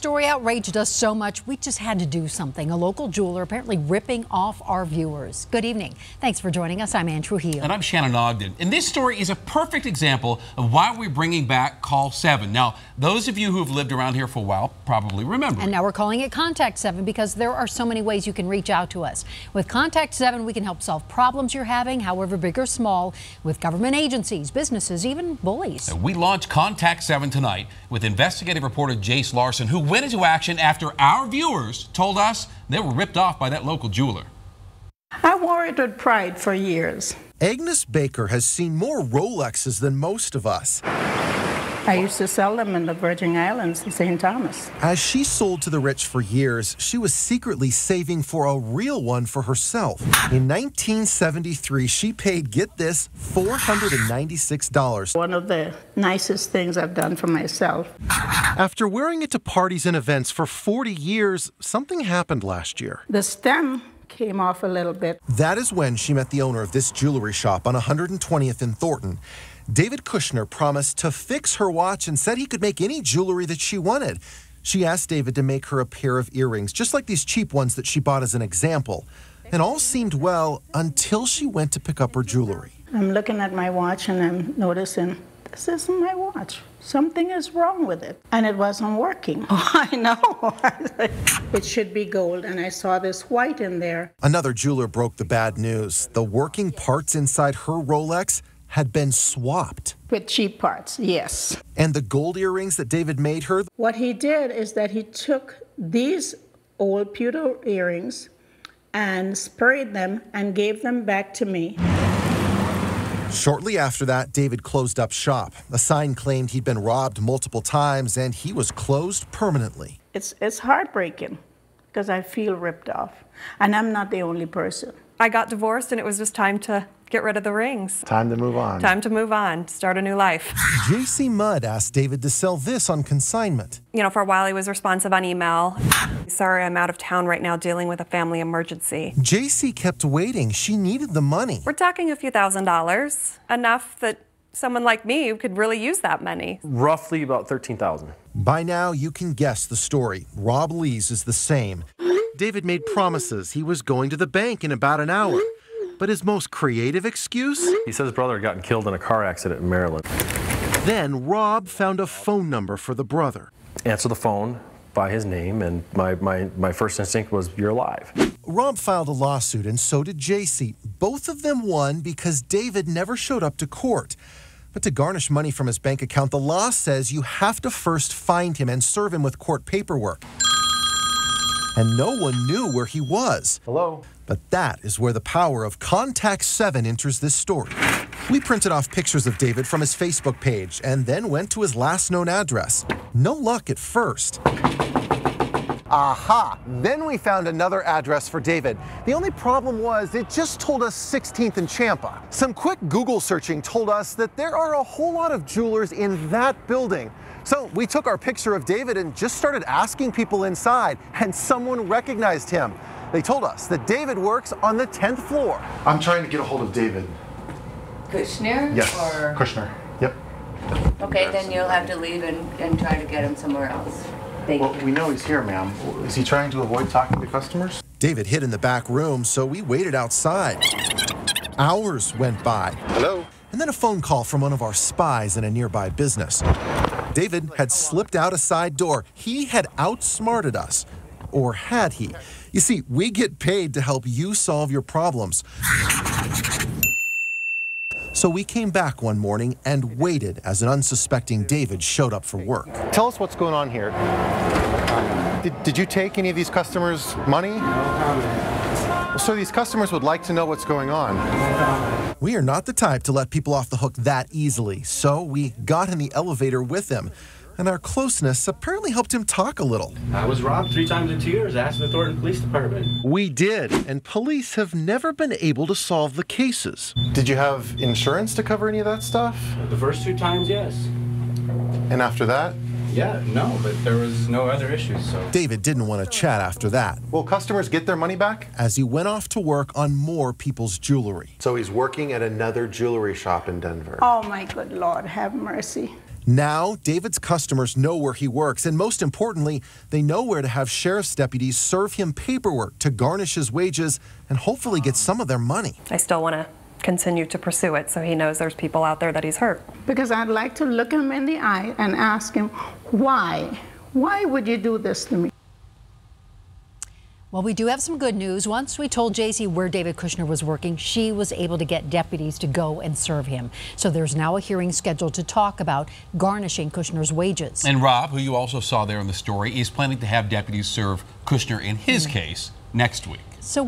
story outraged us so much, we just had to do something. A local jeweler apparently ripping off our viewers. Good evening. Thanks for joining us. I'm Ann Trujillo. And I'm Shannon Ogden. And this story is a perfect example of why we're bringing back Call 7. Now, those of you who have lived around here for a while probably remember. And now we're calling it Contact 7 because there are so many ways you can reach out to us. With Contact 7, we can help solve problems you're having, however big or small, with government agencies, businesses, even bullies. And we launched Contact 7 tonight with investigative reporter Jace Larson, who went into action after our viewers told us they were ripped off by that local jeweler. I wore it with pride for years. Agnes Baker has seen more Rolexes than most of us. I used to sell them in the Virgin Islands in St. Thomas. As she sold to the rich for years, she was secretly saving for a real one for herself. In 1973, she paid, get this, $496. One of the nicest things I've done for myself. After wearing it to parties and events for 40 years, something happened last year. The stem came off a little bit. That is when she met the owner of this jewelry shop on 120th in Thornton. David Kushner promised to fix her watch and said he could make any jewelry that she wanted. She asked David to make her a pair of earrings, just like these cheap ones that she bought as an example. And all seemed well until she went to pick up her jewelry. I'm looking at my watch and I'm noticing, this isn't my watch. Something is wrong with it. And it wasn't working. Oh, I know. It should be gold, and I saw this white in there. Another jeweler broke the bad news. The working parts inside her Rolex had been swapped. With cheap parts, yes. And the gold earrings that David made her? What he did is that he took these old pewter earrings and sprayed them and gave them back to me. Shortly after that, David closed up shop. A sign claimed he'd been robbed multiple times and he was closed permanently. It's heartbreaking because I feel ripped off. And I'm not the only person. I got divorced and it was just time to get rid of the rings. Time to move on. Time to move on, start a new life. JC Mudd asked David to sell this on consignment. You know, for a while he was responsive on email. Sorry, I'm out of town right now dealing with a family emergency. JC kept waiting. She needed the money. We're talking a few $1,000s, enough that someone like me could really use that money. Roughly about $13,000. By now, you can guess the story. Rob Lee's is the same. David made promises he was going to the bank in about an hour. But his most creative excuse? He said his brother had gotten killed in a car accident in Maryland. Then Rob found a phone number for the brother. Answered the phone by his name, and my first instinct was, you're alive. Rob filed a lawsuit, and so did JC. Both of them won because David never showed up to court. But to garnish money from his bank account, the law says you have to first find him and serve him with court paperwork. And no one knew where he was. Hello? But that is where the power of Contact 7 enters this story. We printed off pictures of David from his Facebook page and then went to his last known address. No luck at first. Aha! Then we found another address for David. The only problem was it just told us 16th and Champa. Some quick Google searching told us that there are a whole lot of jewelers in that building. So we took our picture of David and just started asking people inside, and someone recognized him. They told us that David works on the 10th floor. I'm trying to get a hold of David. Kushner? Yes, Or... Kushner. Yep. Okay, then you'll have to leave and try to get him somewhere else. Well, we know he's here, ma'am. Is he trying to avoid talking to customers? David hid in the back room, so we waited outside. Hours went by. Hello? And then a phone call from one of our spies in a nearby business. David had slipped out a side door. He had outsmarted us. Or had he? You see, we get paid to help you solve your problems. So we came back one morning and waited as an unsuspecting David showed up for work. Tell us what's going on here. Did you take any of these customers' money? So these customers would like to know what's going on. We are not the type to let people off the hook that easily, so we got in the elevator with him. And our closeness apparently helped him talk a little. I was robbed 3 times in 2 years. Asked the Thornton Police Department. We did, and police have never been able to solve the cases. Did you have insurance to cover any of that stuff? The first 2 times, yes. And after that? Yeah, no, but there was no other issues, so. David didn't want to chat after that. Will customers get their money back? As he went off to work on more people's jewelry. So he's working at another jewelry shop in Denver. Oh my good Lord, have mercy. Now, David's customers know where he works, and most importantly, they know where to have sheriff's deputies serve him paperwork to garnish his wages and hopefully get some of their money. I still want to continue to pursue it so he knows there's people out there that he's hurt. Because I'd like to look him in the eye and ask him, why? Why would you do this to me? Well, we do have some good news. Once we told JC where David Kushner was working, she was able to get deputies to go and serve him. So there's now a hearing scheduled to talk about garnishing Kushner's wages. And Rob, who you also saw there in the story, is planning to have deputies serve Kushner in his case next week. So